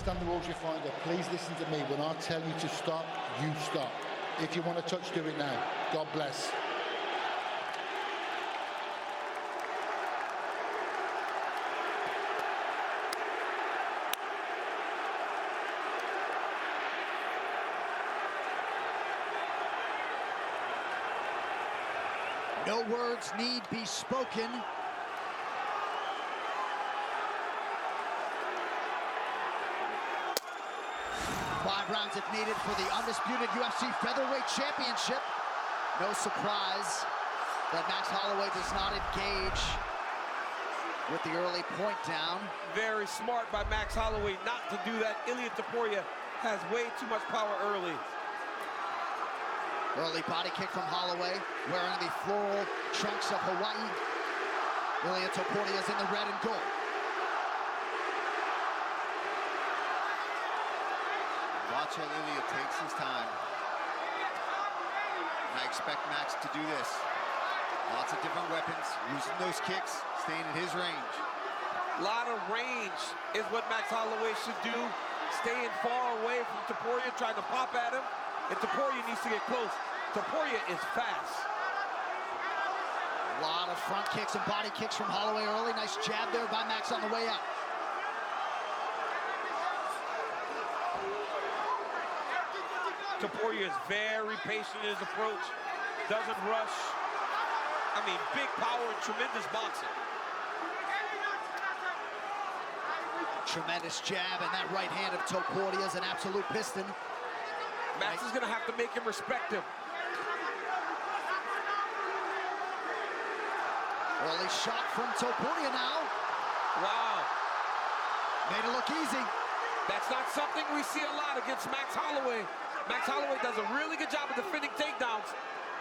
understand the rules, you find it. Please listen to me. When I tell you to stop, you stop. If you want to touch, do it now. God bless. No words need be spoken. 5 rounds if needed for the undisputed UFC featherweight championship. No surprise that Max Holloway does not engage with the early point down. Very smart by Max Holloway not to do that. Ilia Topuria has way too much power early. Early body kick from Holloway, wearing the floral trunks of Hawaii. Ilia Topuria is in the red and gold. Watch how Ilia takes his time. And I expect Max to do this. Lots of different weapons, using those kicks, staying in his range. A lot of range is what Max Holloway should do. Staying far away from Topuria, trying to pop at him. And Topuria needs to get close. Topuria is fast. A lot of front kicks and body kicks from Holloway early. Nice jab there by Max on the way out. Topuria is very patient in his approach, doesn't rush. I mean, big power and tremendous boxing. Tremendous jab, and that right hand of Topuria is an absolute piston. Max is gonna have to make him respect him. Early shot from Topuria now. Wow. Made it look easy. That's not something we see a lot against Max Holloway. Max Holloway does a really good job of defending takedowns,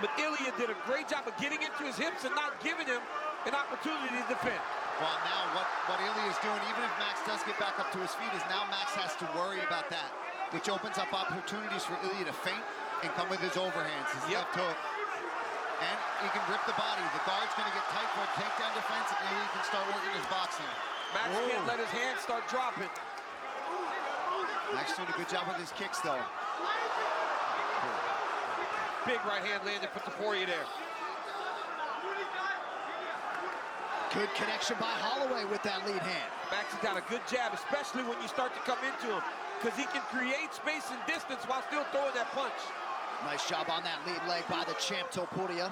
but Ilia did a great job of getting into his hips and not giving him an opportunity to defend. Well, now what Ilia is doing, even if Max does get back up to his feet, is now Max has to worry about that, which opens up opportunities for Ilia to feint and come with his overhands, his left hook. And he can rip the body. The guard's going to get tight for a takedown defense, and Ilia can start working his boxing. Max can't let his hands start dropping. Max doing a good job with his kicks, though. Big right hand landed for Topuria there. Good connection by Holloway with that lead hand. Max has got a good jab, especially when you start to come into him, because he can create space and distance while still throwing that punch. Nice job on that lead leg by the champ Topuria.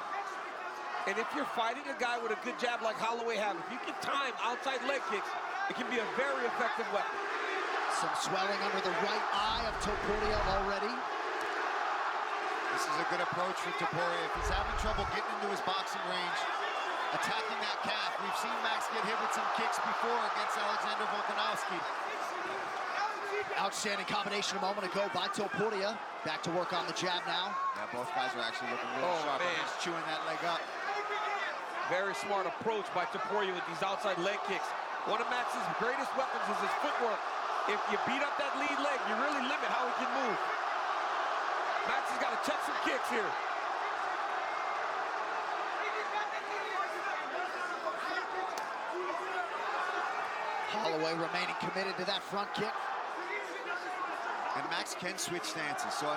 And if you're fighting a guy with a good jab like Holloway have, if you can time outside leg kicks, it can be a very effective weapon. Some swelling under the right eye of Topuria already. This is a good approach for Topuria. If he's having trouble getting into his boxing range, attacking that calf. We've seen Max get hit with some kicks before against Alexander Volkanovski. Outstanding combination a moment ago by Topuria. Back to work on the jab now. Yeah, both guys are actually looking really sharp. He's chewing that leg up. Very smart approach by Topuria with these outside leg kicks. One of Max's greatest weapons is his footwork. If you beat up that lead leg, you really limit how he can move. Max has got to check some kicks here. Holloway remaining committed to that front kick. And Max can switch stances, so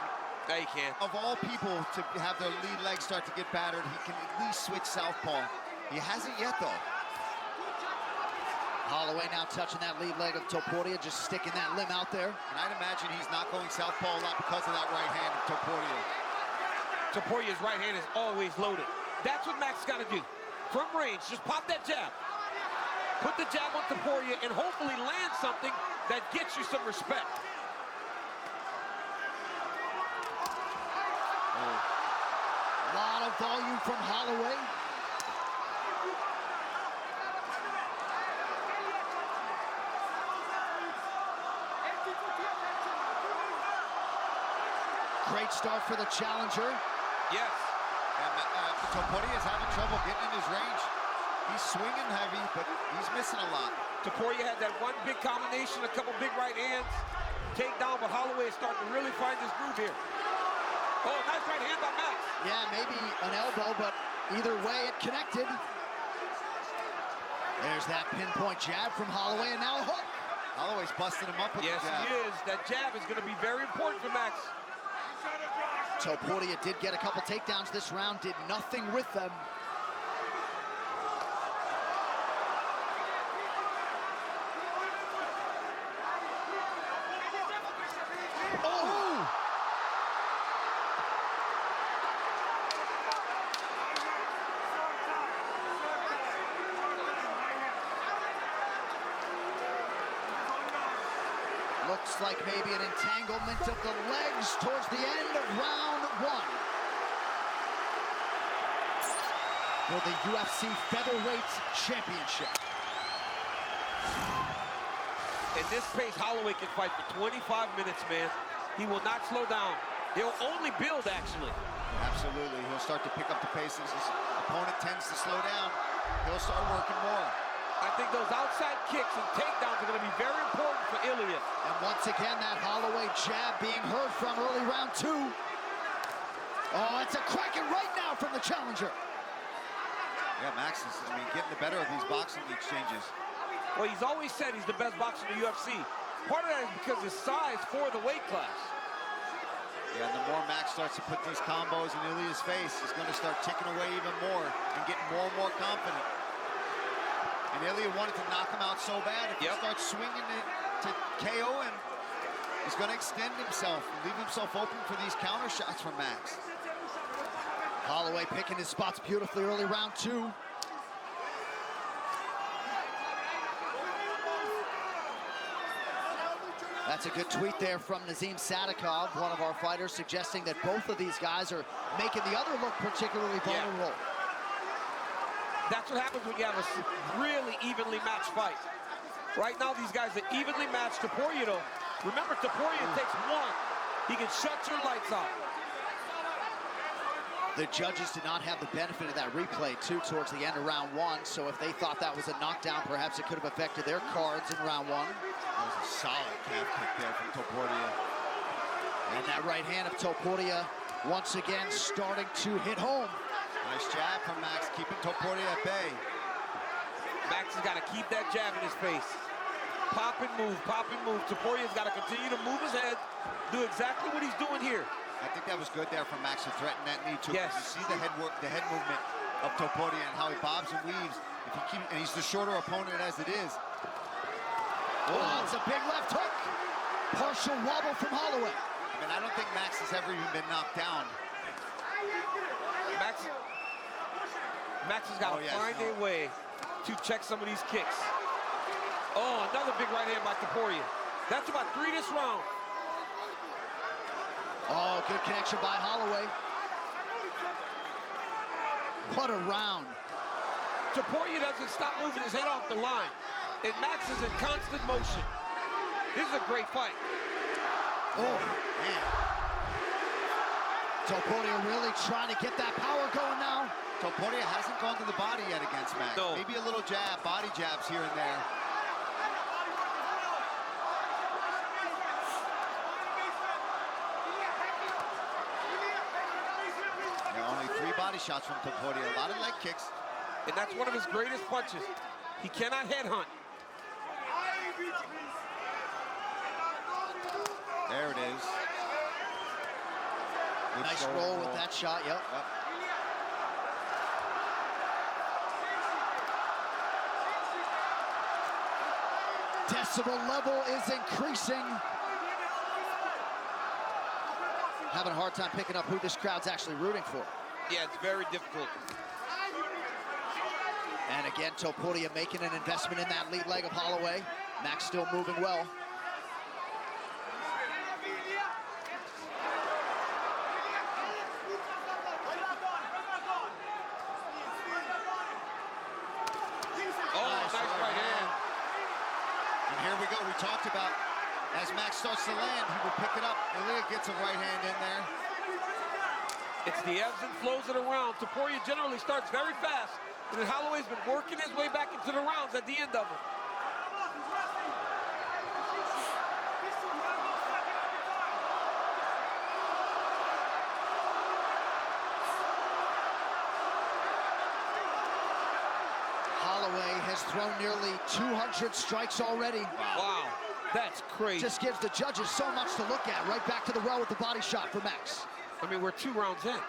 Yeah, he can. of all people to have their lead leg start to get battered, he can at least switch southpaw. He hasn't yet, though. Holloway now touching that lead leg of Topuria, just sticking that limb out there. And I'd imagine he's not going southpaw a lot because of that right hand of Topuria. Topuria's right hand is always loaded. That's what Max got to do. From range, just pop that jab. Put the jab on Topuria and hopefully land something that gets you some respect. A lot of volume from Holloway. Great start for the challenger. Yes. And Topuria is having trouble getting in his range. He's swinging heavy, but he's missing a lot. Topuria had that one big combination, a couple big right hands, takedown, but Holloway is starting to really find his groove here. Oh, nice right hand by Max. Yeah, maybe an elbow, but either way it connected. There's that pinpoint jab from Holloway, and now a hook. Holloway's busting him up with Yes, the jab. he is. That jab is going to be very important for Max. Topuria did get a couple takedowns this round, did nothing with them. Oh! Looks like maybe an entanglement of the legs towards the end of round one. For the UFC Featherweight Championship. In this pace, Holloway can fight for 25 minutes, man. He will not slow down. He'll only build, actually. Absolutely, he'll start to pick up the pace as his opponent tends to slow down. He'll start working more. I think those outside kicks and takedowns are going to be very important for Ilia. And once again, that Holloway jab being heard from early round two. Oh, it's a cracking right now from the challenger. Yeah, Max is, getting the better of these boxing exchanges. Well, he's always said he's the best boxer in the UFC. Part of that is because his size for the weight class. Yeah, and the more Max starts to put these combos in Ilia's face, he's going to start ticking away even more and getting more and more confident. And Ilia wanted to knock him out so bad. If he starts swinging it to KO him, he's going to extend himself and leave himself open for these counter shots from Max. Holloway picking his spots beautifully early round two. That's a good tweet there from Nazim Sadikov, one of our fighters, suggesting that both of these guys are making the other look particularly vulnerable. That's what happens when you have a really evenly matched fight. Right now, these guys are evenly matched. Topuria, though, remember, Topuria takes one. He can shut your lights out. The judges did not have the benefit of that replay, too, towards the end of round one. So if they thought that was a knockdown, perhaps it could have affected their cards in round one. That was a solid calf kick there from Topuria. And that right hand of Topuria, once again, starting to hit home. Nice jab from Max, keeping Topuria at bay. Max has got to keep that jab in his face. Pop and move, pop and move. Topuria's got to continue to move his head, do exactly what he's doing here. I think that was good there from Max to threaten that knee too. Yes. You see the head movement of Topuria and how he bobs and weaves. And he's the shorter opponent as it is. Oh, it's a big left hook. Partial wobble from Holloway. I don't think Max has ever even been knocked down. Max has got to find a way to check some of these kicks. Oh, another big right hand by Topuria. That's about 3 this round. Oh, good connection by Holloway. What a round. Topuria doesn't stop moving his head off the line. And Max is in constant motion. This is a great fight. Oh, man. Topuria really trying to get that power going now. Topuria hasn't gone to the body yet against Max. No. Maybe a little jab, body jabs here and there. Only 3 body shots from Topuria, a lot of leg kicks. And that's one of his greatest punches. He cannot headhunt. There it is. Good Nice shoulder roll with that shot, yep. Decibel level is increasing. Having a hard time picking up who this crowd's actually rooting for. Yeah, it's very difficult. And again, Topuria making an investment in that lead leg of Holloway. Max still moving well. Nice right hand. And here we go, we talked about, as Max starts to land, he will pick it up. Ilia gets a right hand in there. It's the ebbs and flows of the round. Topuria generally starts very fast, and then Holloway's been working his way back into the rounds at the end of them. Holloway has thrown nearly 200 strikes already. Wow. That's crazy. Just gives the judges so much to look at. Right back to the well with the body shot for Max. I mean, we're 2 rounds in.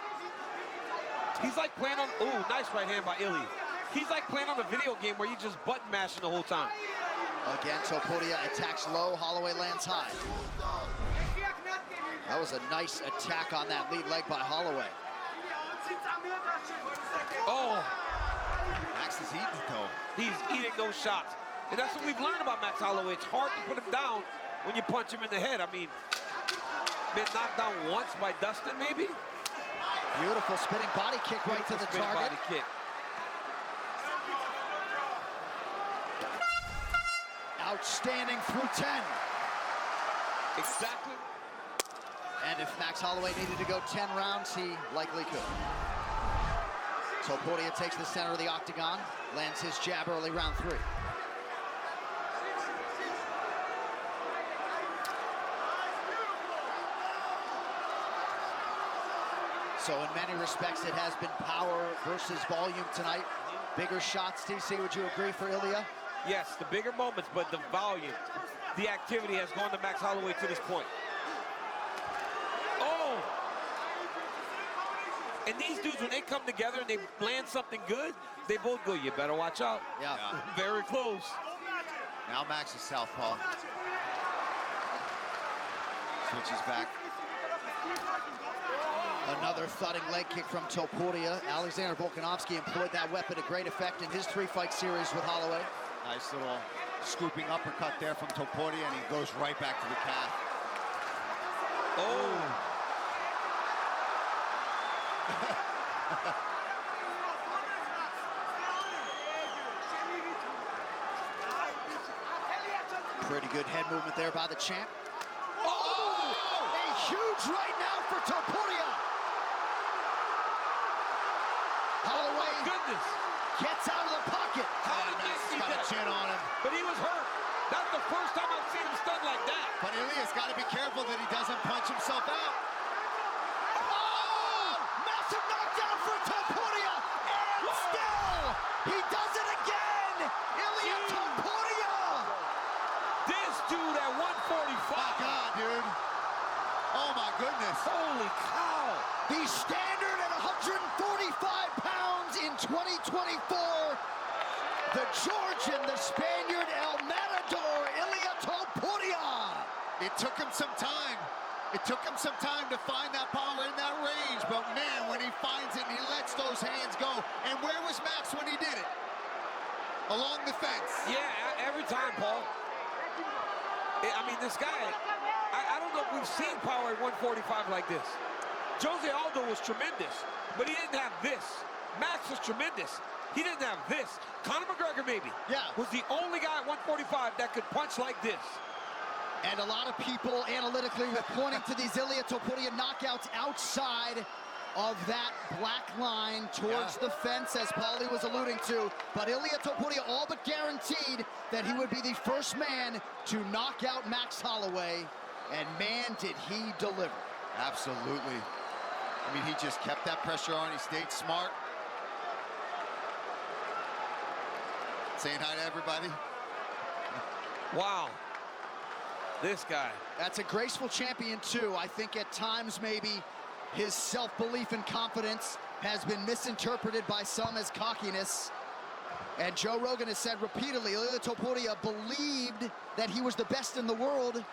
He's like playing on, ooh, nice right hand by Ilia. He's like playing on a video game where you just button mashing the whole time. Again, Topuria attacks low, Holloway lands high. That was a nice attack on that lead leg by Holloway. Oh. Max is eating it, though. He's eating those shots. And that's what we've learned about Max Holloway. It's hard to put him down when you punch him in the head. I mean, been knocked down once by Dustin, maybe? Beautiful spinning body kick right to the target. Body kick. Outstanding through 10. Exactly. And if Max Holloway needed to go 10 rounds, he likely could. Topuria takes the center of the octagon, lands his jab early, round 3. So in many respects, it has been power versus volume tonight. Bigger shots, TC, would you agree, for Ilia? Yes, the bigger moments, but the volume, the activity has gone to Max Holloway to this point. Oh! And these dudes, when they come together and they land something good, they both go, you better watch out. Yeah. Very close. Now Max is southpaw. Switches back. Another thudding leg kick from Topuria. Alexander Volkanovski employed that weapon to great effect in his 3-fight series with Holloway. Nice little scooping uppercut there from Topuria, and he goes right back to the calf. Oh! Pretty good head movement there by the champ. Oh! A huge right now for Topuria. Holloway, Goodness! gets out of the pocket. How did Max Max see got a that? chin on him. But he was hurt. That's the first time I've seen him stunned like that. But Ilia's got to be careful that he doesn't punch himself out. Oh! Massive knockdown for Topuria. And still, he does it again. Ilia Topuria. This dude at 145. My God, dude. Oh, my goodness. Holy cow. The standard at 145 pounds in 2024. The Georgian, the Spaniard, El Matador, Ilia Topuria. It took him some time. It took him some time to find that power in that range. But, man, when he finds it, he lets those hands go. And where was Max when he did it? Along the fence. Yeah, every time, Paul. I mean, this guy, I don't know if we've seen power at 145 like this. Jose Aldo was tremendous, but he didn't have this. Max was tremendous. He didn't have this. Conor McGregor, maybe, was the only guy at 145 that could punch like this. And a lot of people analytically were pointing to these Ilia Topuria knockouts outside of that black line towards the fence, as Paulie was alluding to. But Ilia Topuria all but guaranteed that he would be the first man to knock out Max Holloway. And man, did he deliver. Absolutely. I mean, he just kept that pressure on. He stayed smart. Saying hi to everybody. Wow. This guy. That's a graceful champion, too. I think at times maybe his self-belief and confidence has been misinterpreted by some as cockiness. And Joe Rogan has said repeatedly, Ilia Topuria believed that he was the best in the world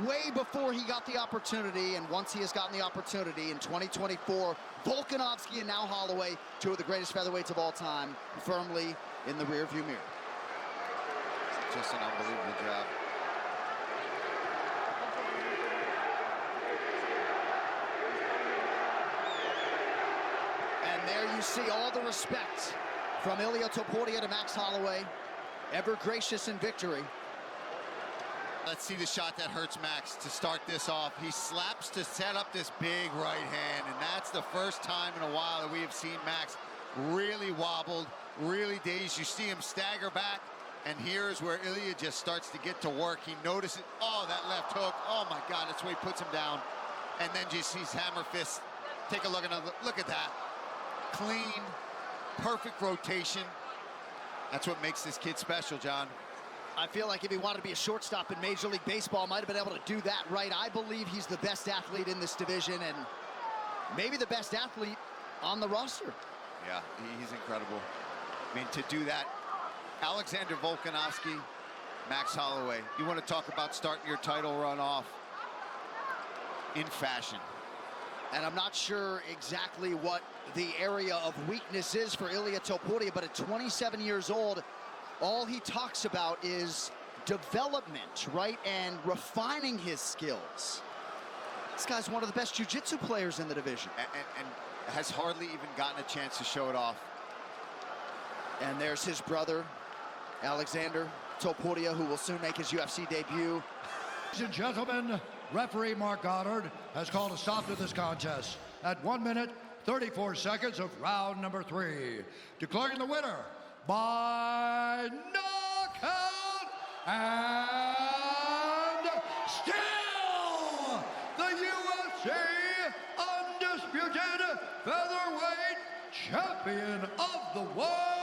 way before he got the opportunity. And once he has gotten the opportunity in 2024, Volkanovski and now Holloway, 2 of the greatest featherweights of all time, firmly in the rearview mirror. Just an unbelievable job. And there you see all the respect from Ilia Topuria to Max Holloway, ever gracious in victory. Let's see the shot that hurts Max to start this off. He slaps to set up this big right hand, and that's the first time in a while that we have seen Max really wobbled, really dazed. You see him stagger back, and here's where Ilia just starts to get to work. He notices, oh, that left hook. Oh, my God, that's where he puts him down. And then just sees hammer fist. Take a look at that. Clean, perfect rotation. That's what makes this kid special, John. I feel like if he wanted to be a shortstop in Major League Baseball, might have been able to do that right. I believe he's the best athlete in this division and maybe the best athlete on the roster. Yeah, he's incredible. I mean, to do that, Alexander Volkanovski, Max Holloway. You want to talk about starting your title run off in fashion. And I'm not sure exactly what the area of weakness is for Ilia Topuria, but at 27 years old, all he talks about is development, right? And refining his skills. This guy's one of the best jiu-jitsu players in the division. And has hardly even gotten a chance to show it off. And there's his brother, Alexander Topuria, who will soon make his UFC debut. Ladies and gentlemen, referee Mark Goddard has called a stop to this contest at 1 minute, 34 seconds of round number 3, declaring the winner by knockout and still the UFC undisputed featherweight champion of the world,